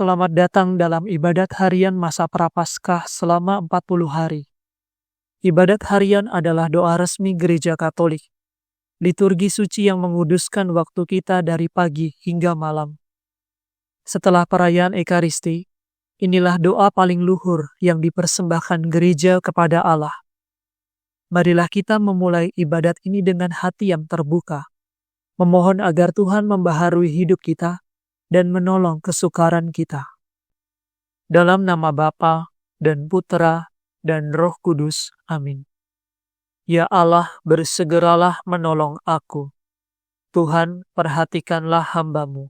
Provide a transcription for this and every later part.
selamat datang dalam ibadat harian masa Prapaskah selama 40 hari. Ibadat harian adalah doa resmi Gereja Katolik, liturgi suci yang menguduskan waktu kita dari pagi hingga malam. Setelah perayaan Ekaristi, inilah doa paling luhur yang dipersembahkan gereja kepada Allah. Marilah kita memulai ibadat ini dengan hati yang terbuka, memohon agar Tuhan membaharui hidup kita dan menolong kesukaran kita. Dalam nama Bapa dan Putra dan Roh Kudus. Amin. Ya Allah, bersegeralah menolong aku. Tuhan, perhatikanlah hamba-Mu.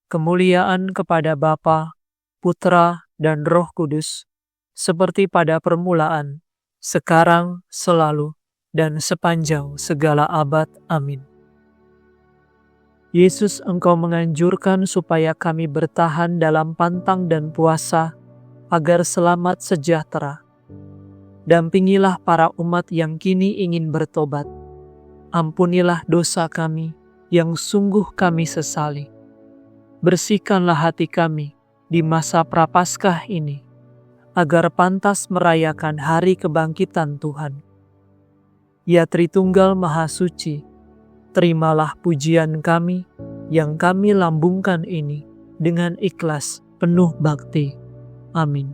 Kemuliaan kepada Bapa, Putra, dan Roh Kudus, seperti pada permulaan, sekarang, selalu, dan sepanjang segala abad. Amin. Yesus, Engkau menganjurkan supaya kami bertahan dalam pantang dan puasa, agar selamat sejahtera. Dampingilah para umat yang kini ingin bertobat. Ampunilah dosa kami, yang sungguh kami sesali. Bersihkanlah hati kami di masa Prapaskah ini, agar pantas merayakan hari kebangkitan Tuhan. Ya Tritunggal Maha Suci, terimalah pujian kami yang kami lambungkan ini dengan ikhlas penuh bakti. Amin.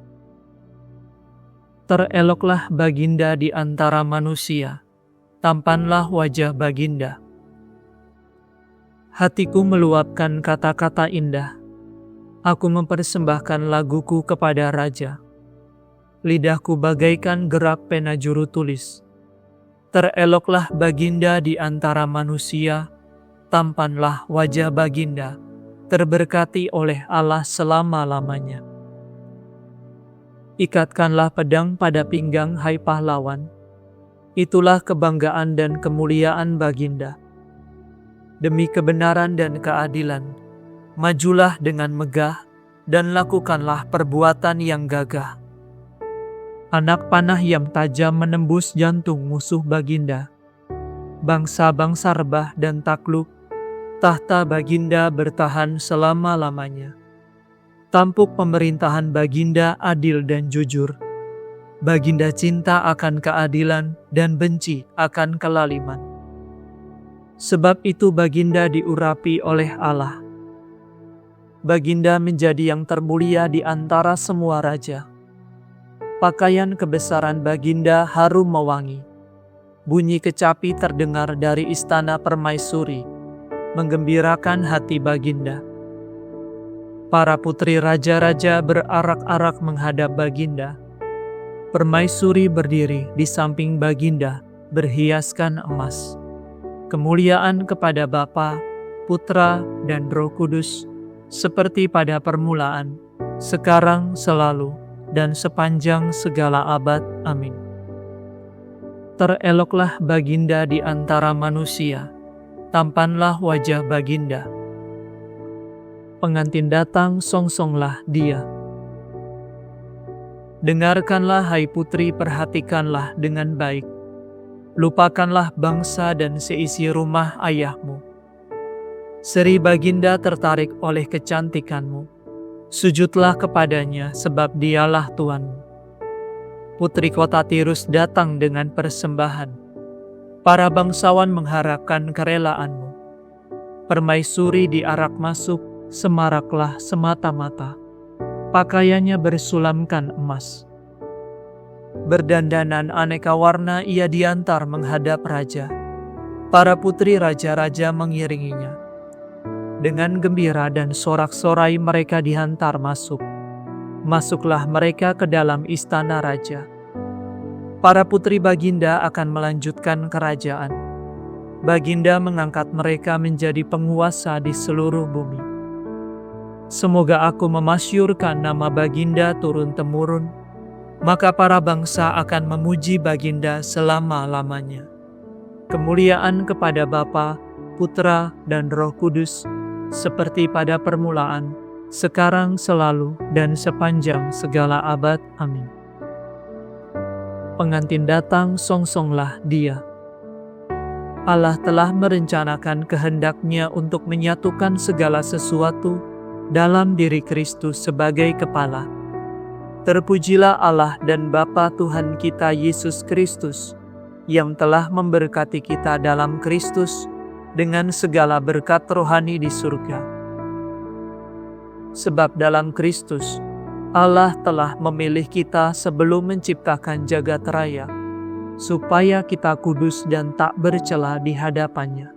Tereloklah Baginda di antara manusia, tampanlah wajah Baginda. Hatiku meluapkan kata-kata indah, aku mempersembahkan laguku kepada Raja. Lidahku bagaikan gerak pena juru tulis. Tereloklah Baginda di antara manusia, tampanlah wajah Baginda, terberkati oleh Allah selama-lamanya. Ikatkanlah pedang pada pinggang, hai pahlawan. Itulah kebanggaan dan kemuliaan Baginda. Demi kebenaran dan keadilan, majulah dengan megah dan lakukanlah perbuatan yang gagah. Anak panah yang tajam menembus jantung musuh Baginda. Bangsa-bangsa rebah dan takluk, tahta Baginda bertahan selama-lamanya. Tampuk pemerintahan Baginda adil dan jujur. Baginda cinta akan keadilan dan benci akan kelaliman. Sebab itu Baginda diurapi oleh Allah. Baginda menjadi yang termulia di antara semua raja. Pakaian kebesaran Baginda harum mewangi. Bunyi kecapi terdengar dari istana permaisuri, menggembirakan hati Baginda. Para putri raja-raja berarak-arak menghadap Baginda. Permaisuri berdiri di samping Baginda, berhiaskan emas. Kemuliaan kepada Bapa, Putra, dan Roh Kudus, seperti pada permulaan, sekarang, selalu, dan sepanjang segala abad. Amin. Tereloklah Baginda di antara manusia, tampanlah wajah Baginda. Pengantin datang, songsonglah dia. Dengarkanlah, hai putri, perhatikanlah dengan baik. Lupakanlah bangsa dan seisi rumah ayahmu. Seri Baginda tertarik oleh kecantikanmu. Sujudlah kepadanya, sebab dialah Tuanmu. Putri kota Tirus datang dengan persembahan. Para bangsawan mengharapkan kerelaanmu. Permaisuri diarak masuk, semaraklah semata-mata. Pakaiannya bersulamkan emas. Berdandanan aneka warna ia diantar menghadap raja. Para putri raja-raja mengiringinya. Dengan gembira dan sorak-sorai mereka dihantar masuk. Masuklah mereka ke dalam istana raja. Para putri Baginda akan melanjutkan kerajaan. Baginda mengangkat mereka menjadi penguasa di seluruh bumi. Semoga aku memasyurkan nama Baginda turun-temurun, maka para bangsa akan memuji Baginda selama-lamanya. Kemuliaan kepada Bapa, Putra, dan Roh Kudus, seperti pada permulaan, sekarang, selalu, dan sepanjang segala abad. Amin. Pengantin datang, songsonglah dia. Allah telah merencanakan kehendak-Nya untuk menyatukan segala sesuatu dalam diri Kristus sebagai kepala. Terpujilah Allah dan Bapa Tuhan kita Yesus Kristus, yang telah memberkati kita dalam Kristus dengan segala berkat rohani di surga. Sebab dalam Kristus, Allah telah memilih kita sebelum menciptakan jagat raya, supaya kita kudus dan tak bercela di hadapannya.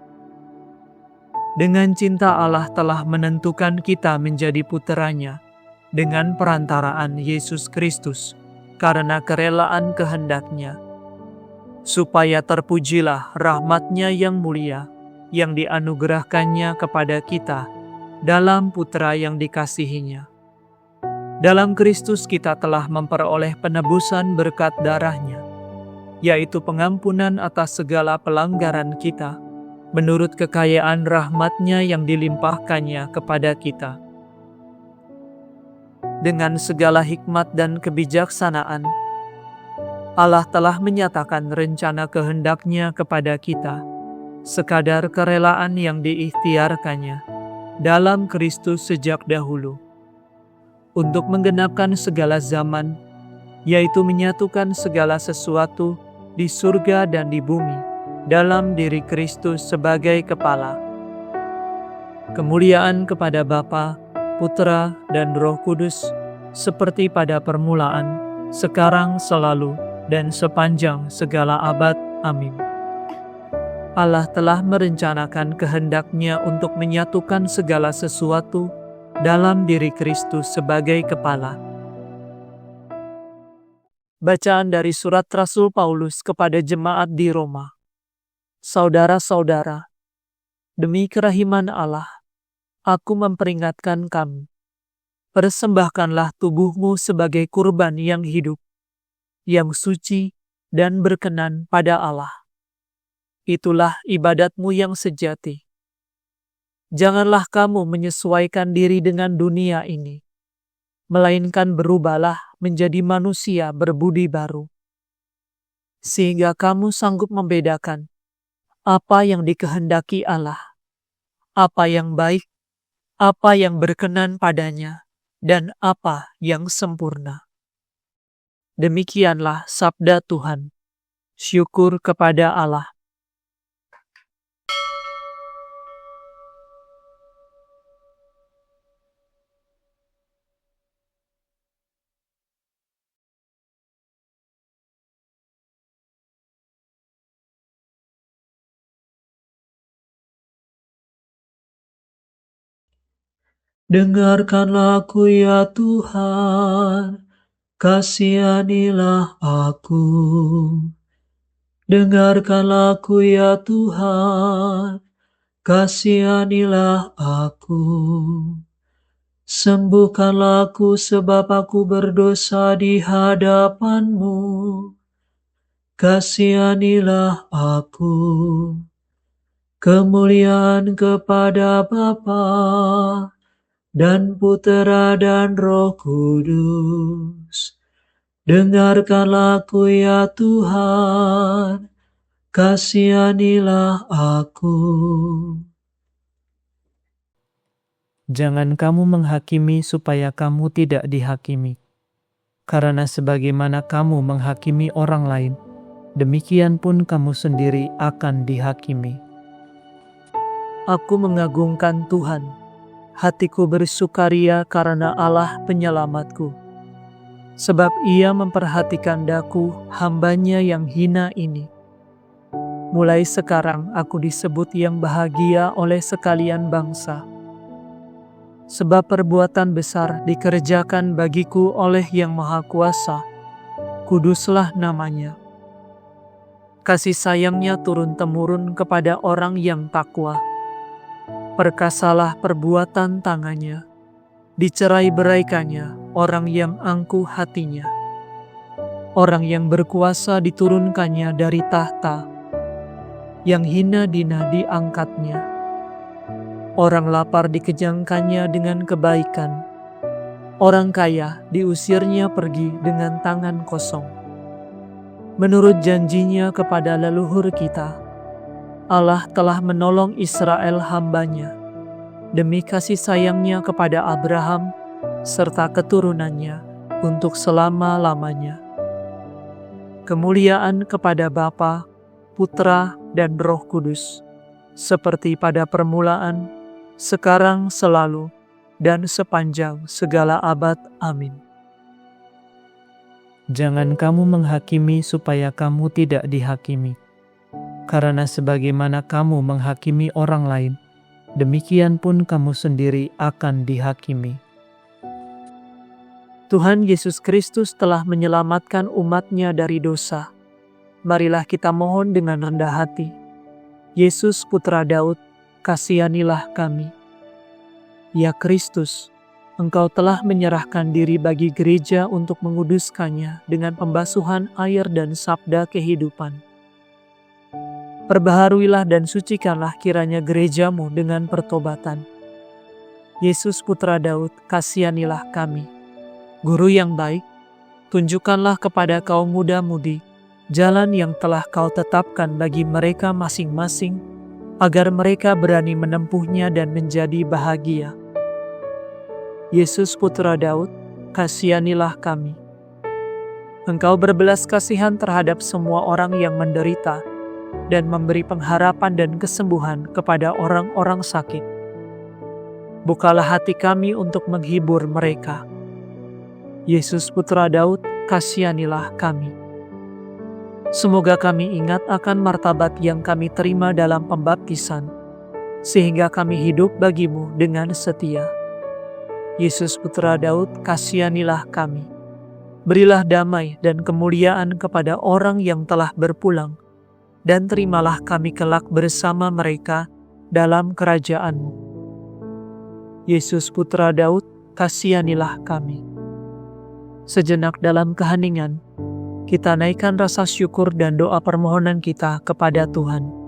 Dengan cinta Allah telah menentukan kita menjadi puteranya dengan perantaraan Yesus Kristus, karena kerelaan kehendak-Nya, supaya terpujilah rahmat-Nya yang mulia, yang dianugerahkannya kepada kita dalam Putra yang dikasihi-Nya. Dalam Kristus kita telah memperoleh penebusan berkat darah-Nya, yaitu pengampunan atas segala pelanggaran kita, menurut kekayaan rahmat-Nya yang dilimpahkannya kepada kita. Dengan segala hikmat dan kebijaksanaan, Allah telah menyatakan rencana kehendak-Nya kepada kita, sekadar kerelaan yang diikhtiarkannya dalam Kristus sejak dahulu, untuk menggenapkan segala zaman, yaitu menyatukan segala sesuatu di surga dan di bumi, dalam diri Kristus sebagai kepala. Kemuliaan kepada Bapa, Putra, dan Roh Kudus, seperti pada permulaan, sekarang, selalu, dan sepanjang segala abad. Amin. Allah telah merencanakan kehendak-Nya untuk menyatukan segala sesuatu dalam diri Kristus sebagai kepala. Bacaan dari surat Rasul Paulus kepada jemaat di Roma. Saudara-saudara, demi kerahiman Allah, aku memperingatkan kamu, persembahkanlah tubuhmu sebagai kurban yang hidup, yang suci dan berkenan pada Allah. Itulah ibadatmu yang sejati. Janganlah kamu menyesuaikan diri dengan dunia ini, melainkan berubahlah menjadi manusia berbudi baru, sehingga kamu sanggup membedakan apa yang dikehendaki Allah, apa yang baik, apa yang berkenan padanya, dan apa yang sempurna. Demikianlah sabda Tuhan. Syukur kepada Allah. Dengarkanlah aku ya Tuhan, kasihanilah aku. Dengarkanlah aku ya Tuhan, kasihanilah aku. Sembuhkanlah aku sebab aku berdosa di hadapan-Mu. Kasihanilah aku. Kemuliaan kepada Bapa dan Putera dan Roh Kudus. Dengarkanlah aku ya Tuhan, kasihanilah aku. Jangan kamu menghakimi supaya kamu tidak dihakimi. Karena sebagaimana kamu menghakimi orang lain, demikian pun kamu sendiri akan dihakimi. Aku mengagungkan Tuhan. Hatiku bersukaria karena Allah penyelamatku. Sebab Ia memperhatikan daku, hamba-Nya yang hina ini. Mulai sekarang aku disebut yang bahagia oleh sekalian bangsa. Sebab perbuatan besar dikerjakan bagiku oleh Yang Maha Kuasa. Kuduslah namanya. Kasih sayang-Nya turun-temurun kepada orang yang takwa. Perkasalah perbuatan tangannya, dicerai-beraikannya orang yang angkuh hatinya. Orang yang berkuasa diturunkannya dari tahta, yang hina dina diangkatnya. Orang lapar dikejangkannya dengan kebaikan, orang kaya diusirnya pergi dengan tangan kosong. Menurut janjinya kepada leluhur kita, Allah telah menolong Israel hamba-Nya, demi kasih sayangnya kepada Abraham serta keturunannya untuk selama-lamanya. Kemuliaan kepada Bapa, Putra, dan Roh Kudus, seperti pada permulaan, sekarang, selalu, dan sepanjang segala abad. Amin. Jangan kamu menghakimi supaya kamu tidak dihakimi. Karena sebagaimana kamu menghakimi orang lain, demikian pun kamu sendiri akan dihakimi. Tuhan Yesus Kristus telah menyelamatkan umat-Nya dari dosa. Marilah kita mohon dengan rendah hati. Yesus Putra Daud, kasihanilah kami. Ya Kristus, Engkau telah menyerahkan diri bagi gereja untuk menguduskannya dengan pembasuhan air dan sabda kehidupan. Perbaharuilah dan sucikanlah kiranya gerejamu dengan pertobatan. Yesus Putra Daud, kasihanilah kami. Guru yang baik, tunjukkanlah kepada kaum muda-mudi jalan yang telah Kau tetapkan bagi mereka masing-masing, agar mereka berani menempuhnya dan menjadi bahagia. Yesus Putra Daud, kasihanilah kami. Engkau berbelas kasihan terhadap semua orang yang menderita dan memberi pengharapan dan kesembuhan kepada orang-orang sakit. Bukalah hati kami untuk menghibur mereka. Yesus Putra Daud, kasihanilah kami. Semoga kami ingat akan martabat yang kami terima dalam pembaptisan, sehingga kami hidup bagimu dengan setia. Yesus Putra Daud, kasihanilah kami. Berilah damai dan kemuliaan kepada orang yang telah berpulang, dan terimalah kami kelak bersama mereka dalam kerajaan-Mu. Yesus Putra Daud, kasihanilah kami. Sejenak dalam keheningan, kita naikkan rasa syukur dan doa permohonan kita kepada Tuhan.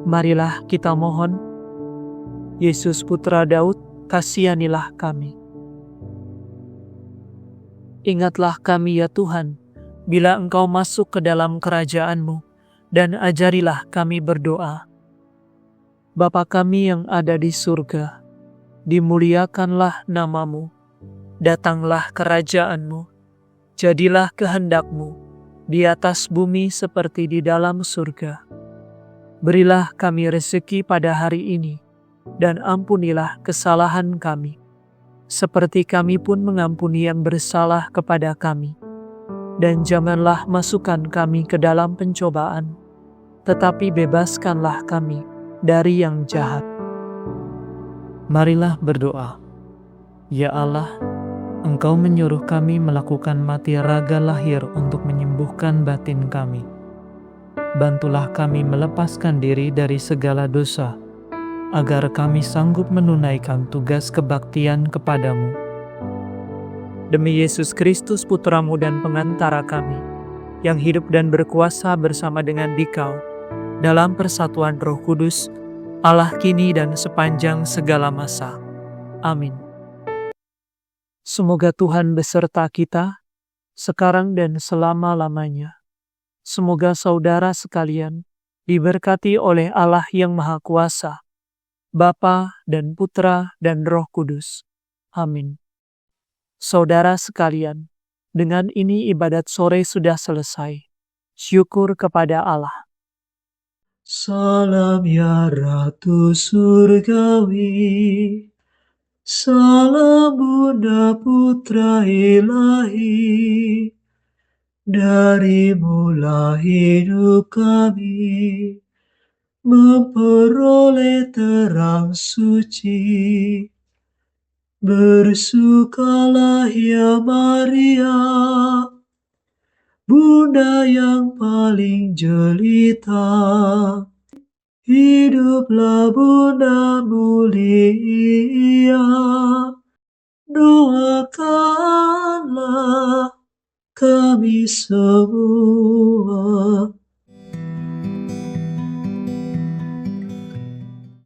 Marilah kita mohon. Yesus Putra Daud, kasihanilah kami. Ingatlah kami ya Tuhan, bila Engkau masuk ke dalam kerajaan-Mu, dan ajarilah kami berdoa. Bapa kami yang ada di surga, dimuliakanlah nama-Mu, datanglah kerajaan-Mu, jadilah kehendak-Mu, di atas bumi seperti di dalam surga. Berilah kami rezeki pada hari ini, dan ampunilah kesalahan kami, seperti kami pun mengampuni yang bersalah kepada kami. Dan janganlah masukkan kami ke dalam pencobaan, tetapi bebaskanlah kami dari yang jahat. Marilah berdoa. Ya Allah, Engkau menyuruh kami melakukan mati raga lahir untuk menyembuhkan batin kami. Bantulah kami melepaskan diri dari segala dosa, agar kami sanggup menunaikan tugas kebaktian kepadamu. Demi Yesus Kristus Putra-Mu dan pengantara kami, yang hidup dan berkuasa bersama dengan Dikau, dalam persatuan Roh Kudus, Allah kini dan sepanjang segala masa. Amin. Semoga Tuhan beserta kita, sekarang dan selama-lamanya. Semoga saudara sekalian diberkati oleh Allah yang Maha Kuasa, Bapa dan Putra dan Roh Kudus. Amin. Saudara sekalian, dengan ini ibadat sore sudah selesai. Syukur kepada Allah. Salam ya Ratu Surgawi, salam Bunda Putra Ilahi. Dari mula hidup kami memperoleh terang suci. Bersukalah ya Maria, Bunda yang paling jelita. Hiduplah Bunda mulia, doakanlah kami semua